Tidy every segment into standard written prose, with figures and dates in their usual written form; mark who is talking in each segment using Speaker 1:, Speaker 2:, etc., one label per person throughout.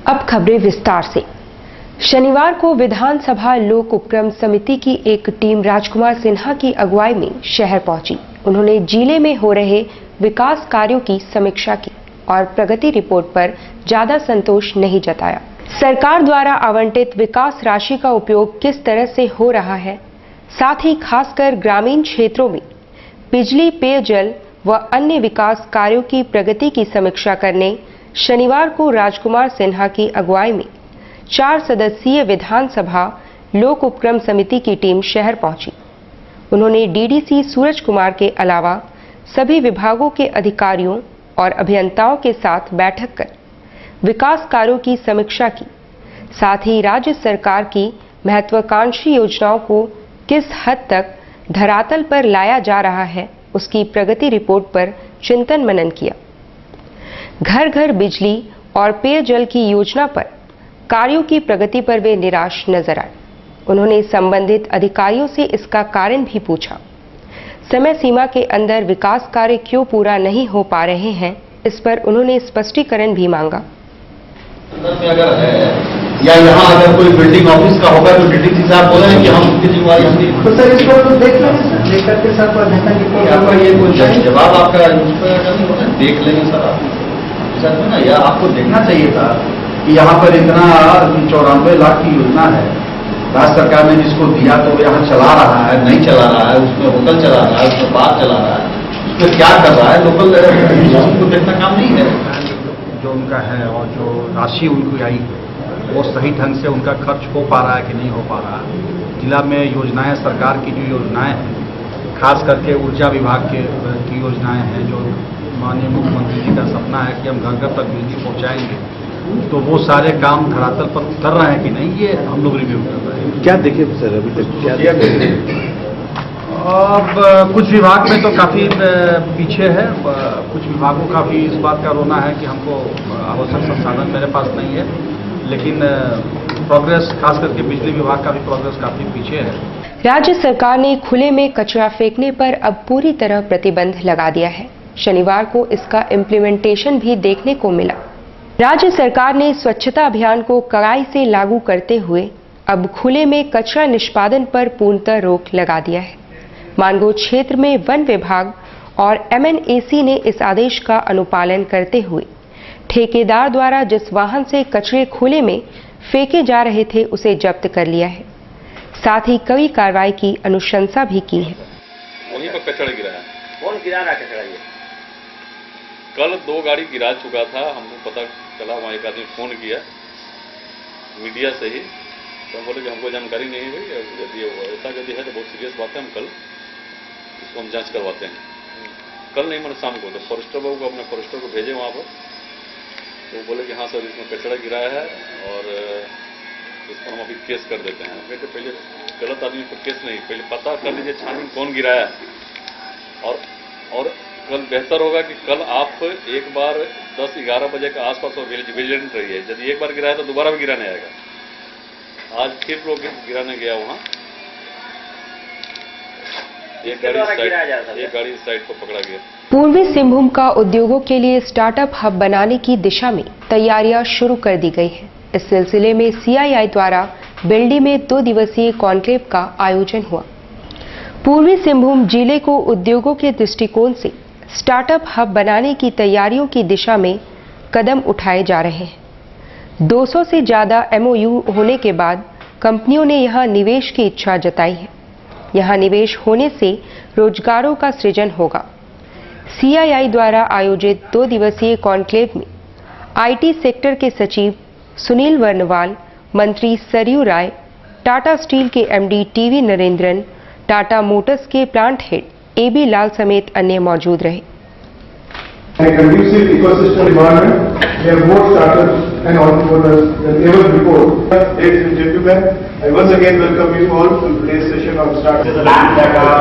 Speaker 1: अब खबरें विस्तार से। शनिवार को विधानसभा लोक उपक्रम समिति की एक टीम राजकुमार सिन्हा की अगुवाई में शहर पहुंची। उन्होंने जिले में हो रहे विकास कार्यों की समीक्षा की और प्रगति रिपोर्ट पर ज्यादा संतोष नहीं जताया। सरकार द्वारा आवंटित विकास राशि का उपयोग किस तरह से हो रहा है, साथ ही खासकर ग्रामीण क्षेत्रों में बिजली, पेयजल व अन्य विकास कार्यों की प्रगति की समीक्षा करने शनिवार को राजकुमार सिन्हा की अगुवाई में 4 सदस्यीय विधानसभा लोक उपक्रम समिति की टीम शहर पहुंची। उन्होंने डीडीसी सूरज कुमार के अलावा सभी विभागों के अधिकारियों और अभियंताओं के साथ बैठक कर विकास कार्यों की समीक्षा की। साथ ही राज्य सरकार की महत्वाकांक्षी योजनाओं को किस हद तक धरातल पर लाया जा रहा है, उसकी प्रगति रिपोर्ट पर चिंतन मनन किया। घर घर बिजली और पेयजल की योजना पर कार्यों की प्रगति पर वे निराश नजर आए। उन्होंने संबंधित अधिकारियों से इसका कारण भी पूछा। समय सीमा के अंदर विकास कार्य क्यों पूरा नहीं हो पा रहे हैं, इस पर उन्होंने स्पष्टीकरण भी मांगा।
Speaker 2: अगर है या यहाँ अगर कोई बिल्डिंग ऑफिस का होगा तो डीडीसी साहब बोले हैं कि हम उसकी जिम्मेवारी हमने,
Speaker 3: तो सर इसको तो देख लेंगे, देख करके सर पर
Speaker 2: आपका ये क्वेश्चन जवाब आपका देख लेंगे सर आप सर ना, या आपको देखना चाहिए था कि यहाँ पर इतना 94 लाख की योजना है, राज्य सरकार ने जिसको दिया तो वो यहाँ चला रहा है, नहीं चला रहा है, उसमें होटल चला रहा है, उसमें बार चला रहा है, उसमें क्या कर रहा है, लोकल को देखना काम नहीं है।
Speaker 4: जो उनका है और जो राशि उनको आई वो सही ढंग से उनका खर्च हो पा रहा है कि नहीं हो पा रहा है। जिला में योजनाएं, सरकार की जो योजनाएं हैं, खास करके ऊर्जा विभाग की योजनाएं हैं, जो माननीय मुख्यमंत्री जी का सपना है कि हम घर घर तक बिजली पहुंचाएंगे, तो वो सारे काम धरातल पर उतर रहे हैं कि नहीं, ये हम लोग रिव्यू कर रहे हैं।
Speaker 5: क्या देखे सर अभी तक क्या
Speaker 4: अब कुछ विभाग में तो काफ़ी पीछे है, कुछ विभागों का भी इस बात का रोना है कि हमको आवश्यक संसाधन मेरे पास नहीं है, लेकिन प्रोग्रेस खास करके बिजली विभाग का भी प्रोग्रेस काफ़ी पीछे है।
Speaker 1: राज्य सरकार ने खुले में कचरा फेंकने पर अब पूरी तरह प्रतिबंध लगा दिया है। शनिवार को इसका इम्प्लीमेंटेशन भी देखने को मिला। राज्य सरकार ने स्वच्छता अभियान को कड़ाई से लागू करते हुए अब खुले में कचरा निष्पादन पर पूर्णतः रोक लगा दिया है। मानगो क्षेत्र में वन विभाग और MNAC ने इस आदेश का अनुपालन करते हुए ठेकेदार द्वारा जिस वाहन से कचरे खुले में फेंके जा रहे थे उसे जब्त कर लिया है। साथ ही कई कार्रवाई की अनुशंसा भी की है।
Speaker 6: वहीं पर कचरा गिराया।
Speaker 7: कौन गिरा रहा कचरा? ये
Speaker 6: कल 2 गाड़ी गिरा चुका था, हमको पता चला। वहाँ एक आदमी फोन किया मीडिया से ही, तो हम बोले कि हमको जानकारी नहीं हुई, यदि ऐसा यदि है तो बहुत सीरियस बात है, हम कल इसको हम जांच करवाते हैं। कल नहीं मैंने शाम को तो फॉरेस्टर बाबू को, अपने फॉरेस्टर को भेजे वहाँ पर, तो वो बोले कि हाँ सर इसमें कचरा गिराया है और इस पर हम अभी केस कर देते हैं। कहते पहले गलत आदमी पर केस नहीं, पहले पता कर लीजिए छानबीन कौन गिराया है। और कल बेहतर होगा कि कल आप एक बार 10-11 बजे के आसपास विजिलेंट रहिए। यदि एक बार गिराया तो दोबारा भी गिराने आएगा। आज फिर लोग गिराने गया वहाँ, एक गाड़ी साइड पर पकड़ा गया।
Speaker 1: पूर्वी सिंहभूम का उद्योगों के लिए स्टार्टअप हब बनाने की दिशा में तैयारियां शुरू कर दी गई है। इस सिलसिले में CII द्वारा बेल्डी में 2 दिवसीय कॉन्क्लेव का आयोजन हुआ। पूर्वी सिंहभूम जिले को उद्योगों के दृष्टिकोण से स्टार्टअप हब बनाने की तैयारियों की दिशा में कदम उठाए जा रहे हैं। 200 से ज्यादा MOU होने के बाद कंपनियों ने यहां निवेश की इच्छा जताई है। यहां निवेश होने से रोजगारों का सृजन होगा। CII द्वारा आयोजित 2 दिवसीय कॉन्क्लेव में IT सेक्टर के सचिव सुनील वर्णवाल, मंत्री सरयू राय, टाटा स्टील के MD TV Narendran, Tata Motors के प्लांट हेड AB लाल समेत अन्य मौजूद रहे।
Speaker 8: A conducive ecosystem environment where more startups and entrepreneurs than ever before. Ladies and gentlemen, I once again welcome you all to today's session on startups.
Speaker 7: This is an app that our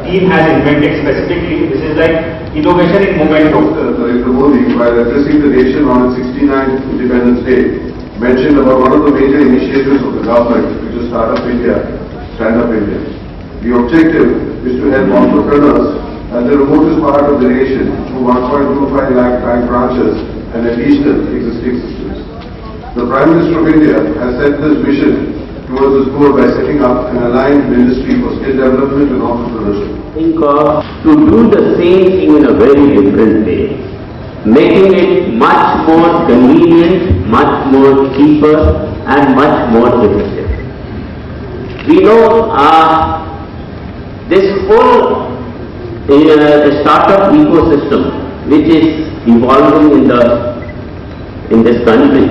Speaker 7: team has invented specifically. This is like innovation in momento.
Speaker 8: Director Modi, while addressing the nation on its 69th Independence Day, mentioned about one of the major initiatives of the government, which is Startup India, Stand Up India. The objective is to help entrepreneurs at the remotest part of the nation through 1.25 lakh bank branches and additional existing systems. the Prime Minister of India has set this vision towards this goal by setting up an aligned ministry for skill development and entrepreneurship.
Speaker 9: Think of to do the same thing in a very different way, making it much more convenient, much more cheaper and much more effective. We know this whole startup ecosystem which is evolving in this country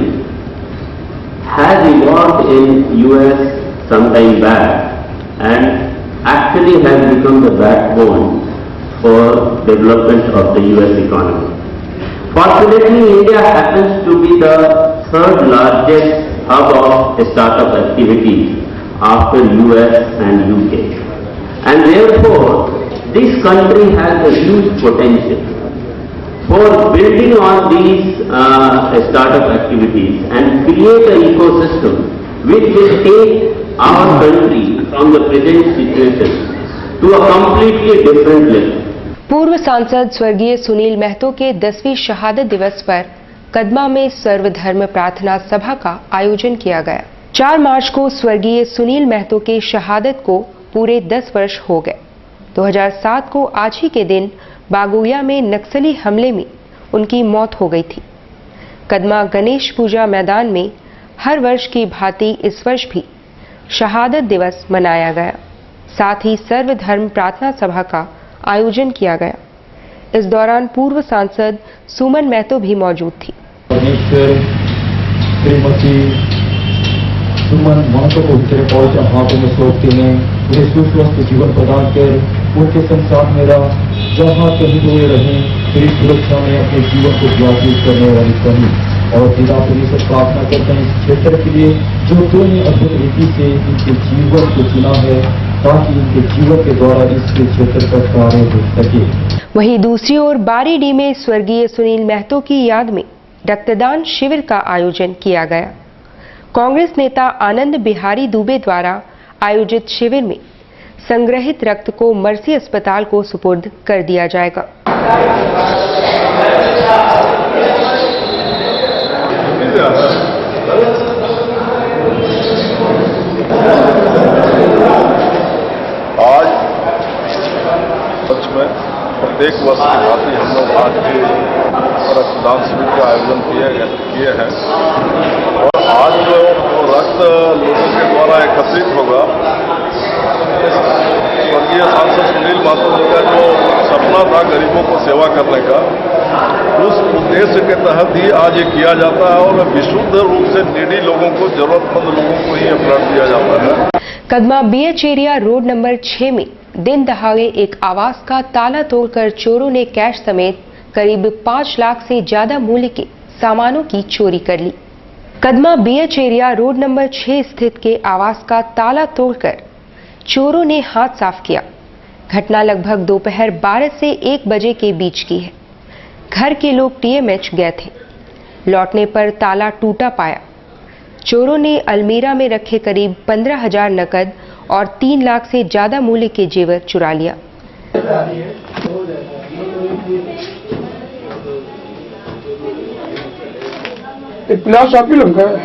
Speaker 9: has evolved in US some time back and actually has become the backbone for development of the US economy. Fortunately, India happens to be the third largest hub of startup activities after US and UK. And therefore, this country has a huge potential for building on these startup activities and create an ecosystem which will take our country from the present situation to a completely different level.
Speaker 1: पूर्व सांसद स्वर्गीय सुनील महतो के 10वीं शहादत दिवस पर कदमा में सर्वधर्म प्रार्थना सभा का आयोजन किया गया। 4 मार्च को स्वर्गीय सुनील महतो के शहादत को पूरे 10 वर्ष हो गए। 2007 को आज ही के दिन बागोया में नक्सली हमले में उनकी मौत हो गई थी। कदमा गणेश पूजा मैदान में हर वर्ष की भांति इस वर्ष भी शहादत दिवस मनाया गया। साथ ही सर्वधर्म प्रार्थना सभा का आयोजन किया गया। इस दौरान पूर्व सांसद सुमन महतो भी मौजूद थी।
Speaker 10: सुमन महतो को तेरे पहुंचे हाथों में सौंपते हैं, उन्हें सुस्वस्थ जीवन प्रदान कर उनके संसार में रह जहाँ कहीं हुए रहें, तेरी सुरक्षा में अपने जीवन को व्यापृत करने वाली कमी और पिता पुलिस से प्रार्थना करते हैं इस क्षेत्र के लिए जो तूने अद्भुत रीति से इनके जीवन को चुना है ताकि इनके जीवन के द्वारा इसके क्षेत्र पर कार्य हो सके।
Speaker 1: वहीं दूसरी ओर बारीडीह में स्वर्गीय सुनील महतो की याद में रक्तदान शिविर का आयोजन किया गया। कांग्रेस नेता आनंद बिहारी दुबे द्वारा आयोजित शिविर में संग्रहित रक्त को मर्सी अस्पताल को सुपुर्द कर दिया जाएगा।
Speaker 8: आज सच में प्रत्येक वर्ष की भांति हम लोग आज के रक्तदान शिविर का आयोजन किए हैं और आज जो रक्त लोगों के द्वारा एकत्रित होगा, स्वर्गीय सांसद सुनील महतो जी का जो सपना था गरीबों को सेवा करने का, उस उद्देश्य के तहत ही आज ये किया जाता है और विशुद्ध रूप से नीडी लोगों को, जरूरतमंद लोगों को ही ब्लड दिया जाता है।
Speaker 1: Kadma BH area road number 6 में दिन दहाड़े एक आवास का ताला तोड़कर चोरों ने कैश समेत करीब 5 लाख से ज्यादा मूल्य के सामानों की चोरी कर ली। Kadma BH area road number 6 स्थित के आवास का ताला तोड़कर चोरों ने हाथ साफ किया। घटना लगभग दोपहर 12 से 1 बजे के बीच की है। घर के लोग टीएमएच गए थे। लौटने पर ताला टूटा पाया। चोरों ने अलमीरा में रखे करीब 15,000 नकद और 3 लाख से ज्यादा मूल्य के जेवर चुरा लिया।
Speaker 3: प्लास आपकी लंका है।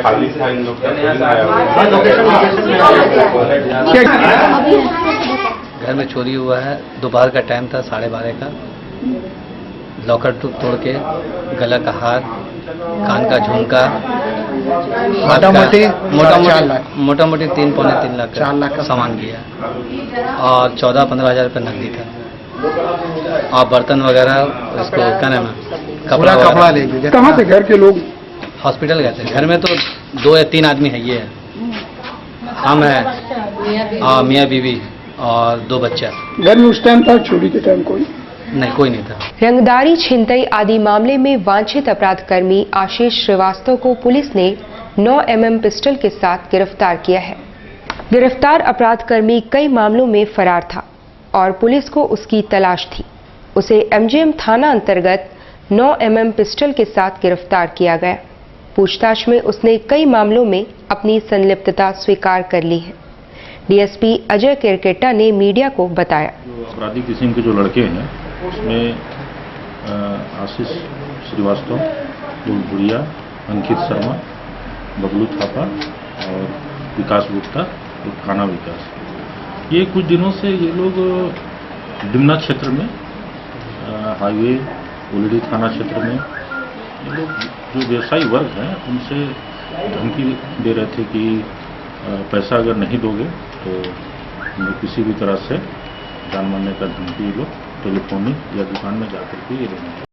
Speaker 8: खाली था इन लोग का
Speaker 11: घर में चोरी हुआ है। दोपहर का टाइम था, 12:30 का। लॉकर तोड़ के गला का हार, कान का झुमका, मोटा मोटी 3-3 लाख का सामान लिया और 14-15 हजार रुपये नकदी था और बर्तन वगैरह, इसको क्या नाम है, कपड़ा ले गए।
Speaker 3: कहाँ से घर के लोग?
Speaker 11: हॉस्पिटल गए थे। घर में तो 2 या 3 आदमी है, ये है, हम है, मियाँ बीवी और 2 बच्चा।
Speaker 3: घर में उस टाइम था चोरी के टाइम कोई
Speaker 11: नहीं, कोई नहीं था।
Speaker 1: रंगदारी, छिनतई आदि मामले में वांछित अपराधकर्मी आशीष श्रीवास्तव को पुलिस ने 9 mm पिस्टल के साथ गिरफ्तार किया है। गिरफ्तार अपराधकर्मी कई मामलों में फरार था और पुलिस को उसकी तलाश थी। उसे एमजीएम थाना अंतर्गत 9 mm पिस्टल के साथ गिरफ्तार किया गया। पूछताछ में उसने कई मामलों में अपनी संलिप्तता स्वीकार कर ली है। डीएसपी अजय केरकेट्टा ने मीडिया को बताया।
Speaker 12: जो अपराधी किस्म के जो लड़के हैं उसमें आशीष श्रीवास्तव, बुढ़िया, अंकित शर्मा, बबलू थापा और विकास गुप्ता और खाना विकास, ये कुछ दिनों से ये लोग डिमना क्षेत्र में हाईवे उलड़ी थाना क्षेत्र में ये लोग जो व्यवसायी वर्ग हैं उनसे धमकी दे रहे थे कि पैसा अगर नहीं दोगे तो किसी भी तरह से जान मारने का धमकी ये लोग टेलीफोनिक या दुकान में जाकर के ये देंगे।